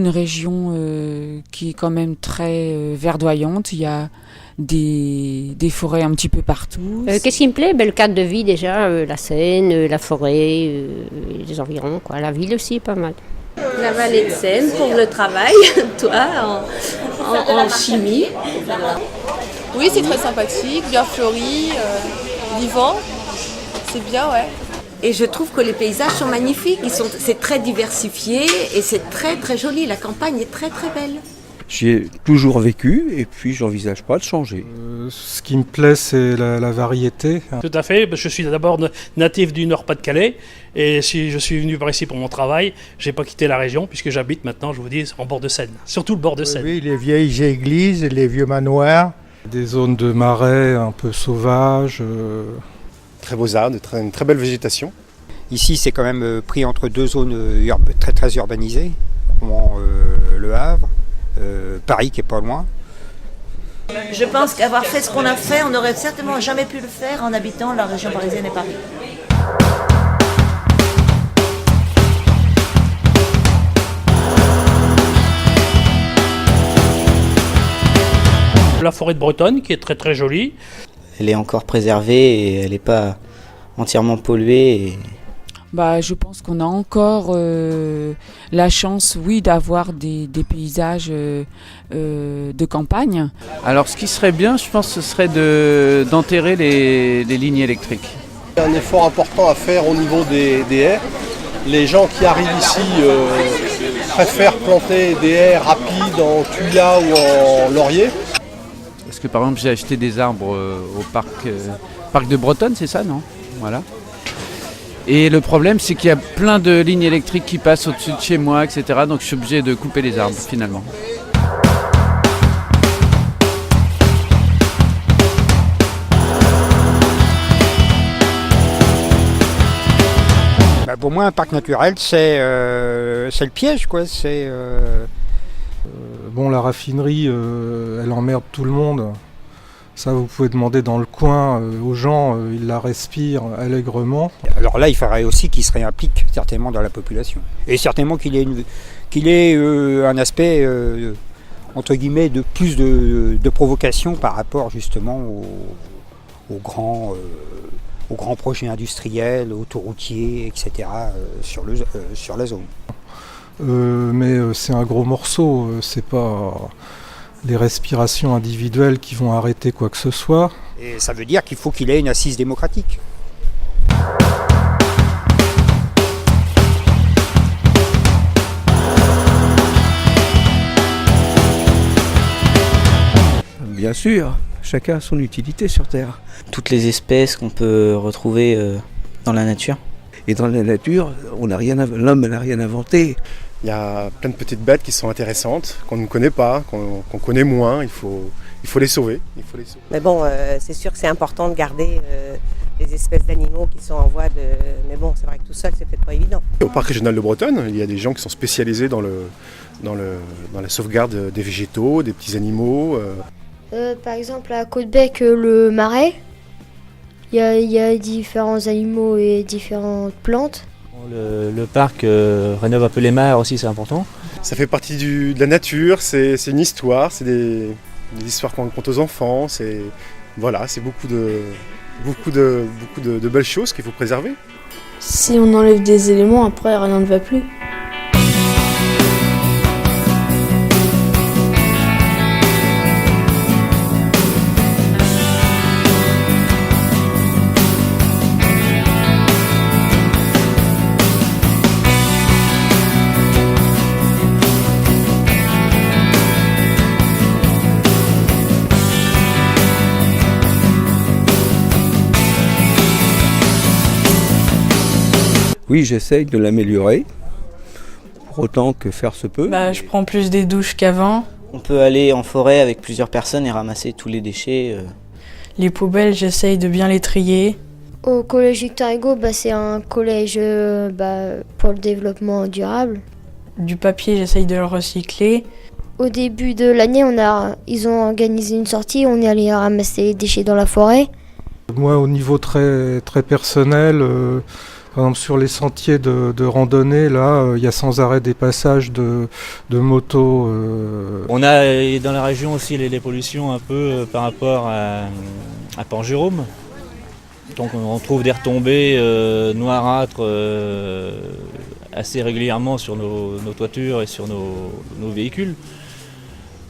une région qui est quand même très verdoyante. Il y a des forêts un petit peu partout. Qu'est-ce qui me plaît? Le cadre de vie déjà, la Seine, la forêt, les environs, quoi. La ville aussi, pas mal. La vallée de Seine pour le travail, toi, en chimie. Oui, c'est très sympathique, bien fleuri, vivant. C'est bien, ouais. Et je trouve que les paysages sont magnifiques, c'est très diversifié et c'est très très joli. La campagne est très très belle. J'y ai toujours vécu et puis j'envisage pas de changer. Ce qui me plaît, c'est la variété. Tout à fait, je suis d'abord natif du Nord-Pas-de-Calais et si je suis venu par ici pour mon travail, j'ai pas quitté la région puisque j'habite maintenant, je vous dis, en bord de Seine, surtout le bord de Seine. Oui, les vieilles églises, les vieux manoirs. Des zones de marais un peu sauvages. Très beaux arbres, une très belle végétation. Ici, c'est quand même pris entre deux zones très très urbanisées, Le Havre, Paris qui est pas loin. Je pense qu'avoir fait ce qu'on a fait, on n'aurait certainement jamais pu le faire en habitant la région parisienne et Paris. La forêt de Bretonne qui est très très jolie. Elle est encore préservée et elle n'est pas entièrement polluée. Je pense qu'on a encore la chance, oui, d'avoir des paysages de campagne. Alors ce qui serait bien, je pense, ce serait d'enterrer les lignes électriques. Il y a un effort important à faire au niveau des haies. Les gens qui arrivent ici préfèrent planter des haies rapides en tuya ou en laurier. Parce que par exemple j'ai acheté des arbres au parc de Bretonne, c'est ça, non? Voilà. Et le problème c'est qu'il y a plein de lignes électriques qui passent au-dessus de chez moi, etc. Donc je suis obligé de couper les arbres finalement. Pour moi, un parc naturel, c'est le piège, quoi. La raffinerie, elle emmerde tout le monde. Ça, vous pouvez demander dans le coin aux gens, ils la respirent allègrement. Alors là, il faudrait aussi qu'il se réimplique certainement dans la population. Et certainement qu'il ait un aspect, entre guillemets, de plus de provocation par rapport justement aux grands projets industriels, autoroutiers, etc. sur la zone. Mais c'est un gros morceau, c'est pas les respirations individuelles qui vont arrêter quoi que ce soit. Et ça veut dire qu'il faut qu'il ait une assise démocratique. Bien sûr, chacun a son utilité sur Terre. Toutes les espèces qu'on peut retrouver dans la nature. Et dans la nature, l'homme n'a rien inventé. Il y a plein de petites bêtes qui sont intéressantes, qu'on ne connaît pas, qu'on connaît moins. Il faut les sauver. Mais bon, c'est sûr que c'est important de garder les espèces d'animaux qui sont en voie de... Mais bon, c'est vrai que tout seul, c'est peut-être pas évident. Au parc régional de Bretonne, il y a des gens qui sont spécialisés dans la sauvegarde des végétaux, des petits animaux. Par exemple, à Côte-Bec, le marais, il y a différents animaux et différentes plantes. Le parc rénove un peu les mares aussi, c'est important. Ça fait partie de la nature, c'est une histoire, c'est des histoires qu'on raconte aux enfants, c'est beaucoup de belles choses qu'il faut préserver. Si on enlève des éléments, après rien ne va plus. Oui, j'essaye de l'améliorer, pour autant que faire se peut. Je prends plus des douches qu'avant. On peut aller en forêt avec plusieurs personnes et ramasser tous les déchets. Les poubelles, j'essaye de bien les trier. Au collège Victor Hugo, c'est un collège pour le développement durable. Du papier, j'essaye de le recycler. Au début de l'année, ils ont organisé une sortie, on est allé ramasser les déchets dans la forêt. Moi, au niveau très, très personnel, Par exemple, sur les sentiers de randonnée, là, il y a sans arrêt des passages de motos. On a dans la région aussi les pollutions un peu par rapport à Port-Jérôme. Donc on trouve des retombées noirâtres assez régulièrement sur nos toitures et sur nos véhicules.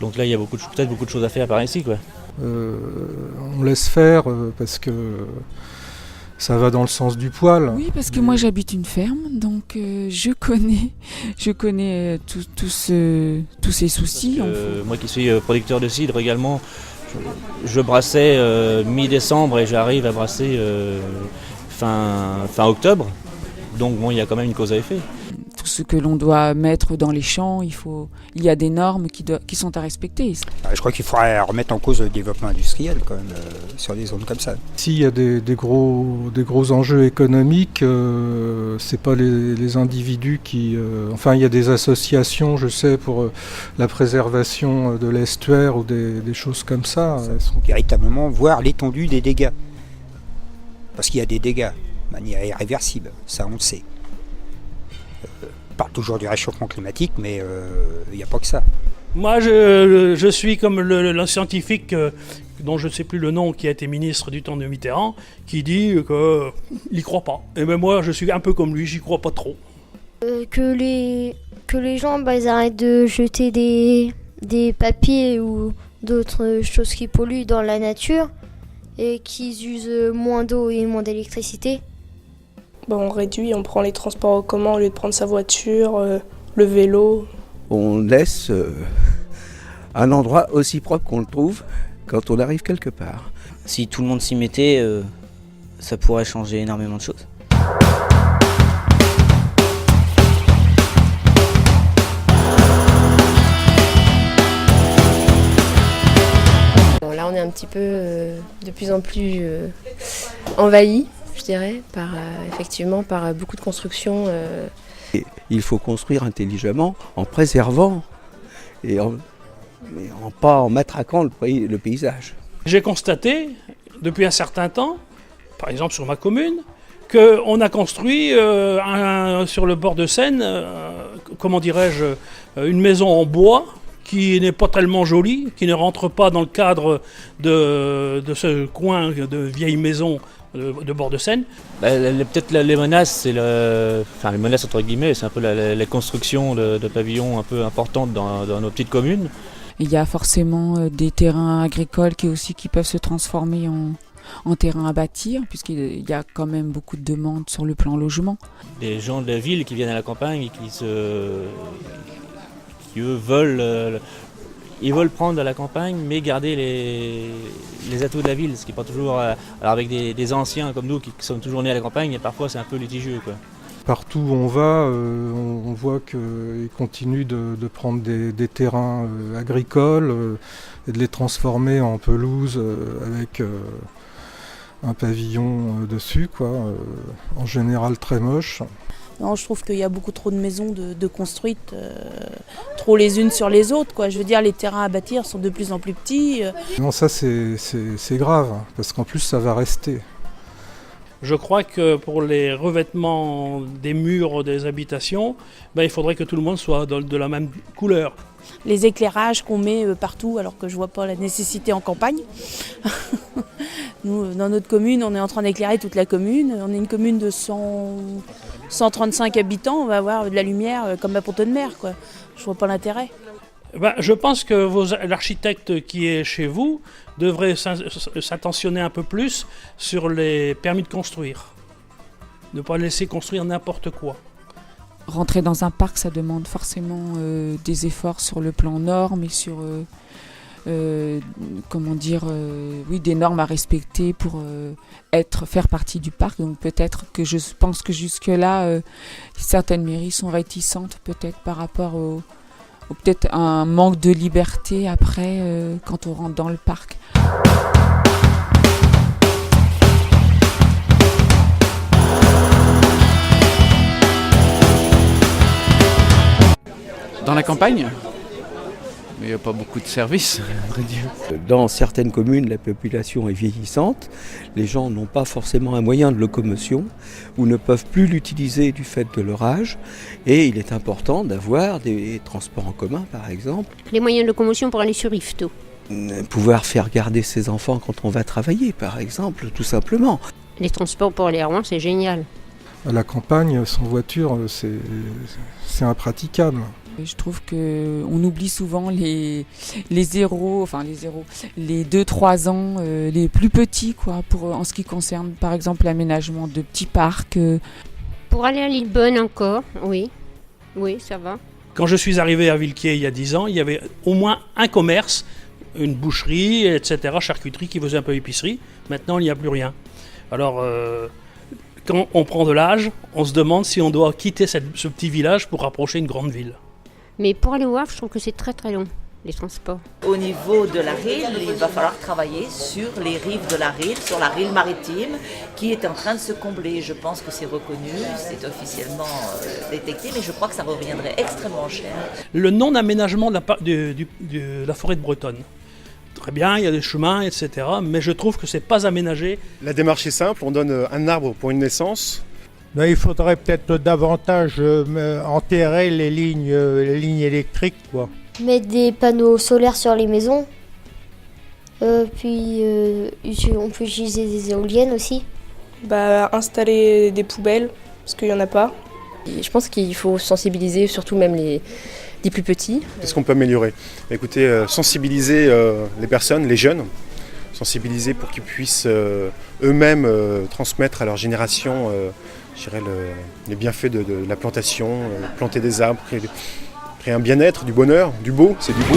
Donc là, il y a peut-être beaucoup de choses à faire par ici, quoi. On laisse faire parce que ça va dans le sens du poil. Oui, parce que moi j'habite une ferme, donc je connais tous ces soucis. Moi qui suis producteur de cidre également, je brassais mi-décembre et j'arrive à brasser fin octobre. Donc bon, il y a quand même une cause à effet. Tout ce que l'on doit mettre dans les champs, il y a des normes qui sont à respecter. Je crois qu'il faudrait remettre en cause le développement industriel quand même sur des zones comme ça. S'il y a des gros enjeux économiques, c'est pas les individus qui... Enfin, il y a des associations, je sais, pour la préservation de l'estuaire ou des choses comme ça. Véritablement voir l'étendue des dégâts. Parce qu'il y a des dégâts de manière irréversible, ça on le sait. On parle toujours du réchauffement climatique, mais il n'y a pas que ça. Moi, je suis comme le scientifique dont je ne sais plus le nom, qui a été ministre du temps de Mitterrand, qui dit qu'il n'y croit pas. Et ben moi, je suis un peu comme lui, j'y crois pas trop. Que les gens ils arrêtent de jeter des papiers ou d'autres choses qui polluent dans la nature et qu'ils usent moins d'eau et moins d'électricité. On réduit, on prend les transports en commun au lieu de prendre sa voiture, le vélo. On laisse un endroit aussi propre qu'on le trouve quand on arrive quelque part. Si tout le monde s'y mettait, ça pourrait changer énormément de choses. Là, on est un petit peu de plus en plus envahi, je dirais, effectivement par beaucoup de constructions. Il faut construire intelligemment en préservant et en pas en matraquant le paysage. J'ai constaté depuis un certain temps, par exemple sur ma commune, qu'on a construit sur le bord de Seine, comment dirais-je, une maison en bois qui n'est pas tellement jolie, qui ne rentre pas dans le cadre de ce coin de vieilles maisons de bord de Seine. Peut-être les menaces, les menaces entre guillemets, c'est un peu la construction de pavillons un peu importantes dans nos petites communes. Il y a forcément des terrains agricoles qui peuvent se transformer en terrain à bâtir, puisqu'il y a quand même beaucoup de demandes sur le plan logement. Des gens de la ville qui viennent à la campagne et qui eux ils veulent prendre de la campagne mais garder les atouts de la ville, ce qui n'est pas toujours... alors avec des anciens comme nous qui sommes toujours nés à la campagne, et parfois c'est un peu litigieux, quoi. Partout où on va, on voit qu'ils continuent de prendre des terrains agricoles et de les transformer en pelouse avec un pavillon dessus, quoi. En général très moche. Non, je trouve qu'il y a beaucoup trop de maisons de construites, trop les unes sur les autres, quoi. Je veux dire, les terrains à bâtir sont de plus en plus petits. Non, ça c'est grave, parce qu'en plus ça va rester. Je crois que pour les revêtements des murs des habitations, il faudrait que tout le monde soit de la même couleur. Les éclairages qu'on met partout, alors que je ne vois pas la nécessité en campagne. Nous, dans notre commune, on est en train d'éclairer toute la commune. On est une commune de 135 habitants, on va avoir de la lumière comme à Pont-de-Mer, quoi. Je ne vois pas l'intérêt. Je pense que l'architecte qui est chez vous devrait s'attentionner un peu plus sur les permis de construire. Ne pas laisser construire n'importe quoi. Rentrer dans un parc, ça demande forcément des efforts sur le plan normes et sur des normes à respecter pour faire partie du parc. Donc peut-être que je pense que jusque-là, certaines mairies sont réticentes peut-être par rapport au peut-être un manque de liberté après quand on rentre dans le parc. Dans la campagne ? Mais il n'y a pas beaucoup de services, à vrai dire. Dans certaines communes, la population est vieillissante, les gens n'ont pas forcément un moyen de locomotion ou ne peuvent plus l'utiliser du fait de leur âge, et il est important d'avoir des transports en commun par exemple. Les moyens de locomotion pour aller sur Yvetot. Pouvoir faire garder ses enfants quand on va travailler par exemple, tout simplement. Les transports pour aller à Rouen, c'est génial. À la campagne, sans voiture, c'est impraticable. Je trouve qu'on oublie souvent les 2-3 ans, les plus petits, quoi, en ce qui concerne par exemple l'aménagement de petits parcs. Pour aller à Lillebonne encore, oui, ça va. Quand je suis arrivé à Villequier il y a 10 ans, il y avait au moins un commerce, une boucherie, etc., charcuterie qui faisait un peu épicerie. Maintenant, il n'y a plus rien. Alors, quand on prend de l'âge, on se demande si on doit quitter ce petit village pour approcher une grande ville. Mais pour aller au Havre, je trouve que c'est très très long, les transports. Au niveau de la Rille, il va falloir travailler sur les rives de la Rille, sur la Rille maritime, qui est en train de se combler. Je pense que c'est reconnu, c'est officiellement détecté, mais je crois que ça reviendrait extrêmement cher. Le non-aménagement de la forêt de Bretonne. Très bien, il y a des chemins, etc., mais je trouve que c'est pas aménagé. La démarche est simple, on donne un arbre pour une naissance. Mais il faudrait peut-être davantage enterrer les lignes électriques, quoi. Mettre des panneaux solaires sur les maisons. Puis on peut utiliser des éoliennes aussi. Installer des poubelles, parce qu'il n'y en a pas. Je pense qu'il faut sensibiliser surtout même les plus petits. Qu'est-ce qu'on peut améliorer ? Écoutez, sensibiliser les personnes, les jeunes, sensibiliser pour qu'ils puissent eux-mêmes transmettre à leur génération les bienfaits de la plantation, planter des arbres, créer un bien-être, du bonheur, du beau, c'est du beau.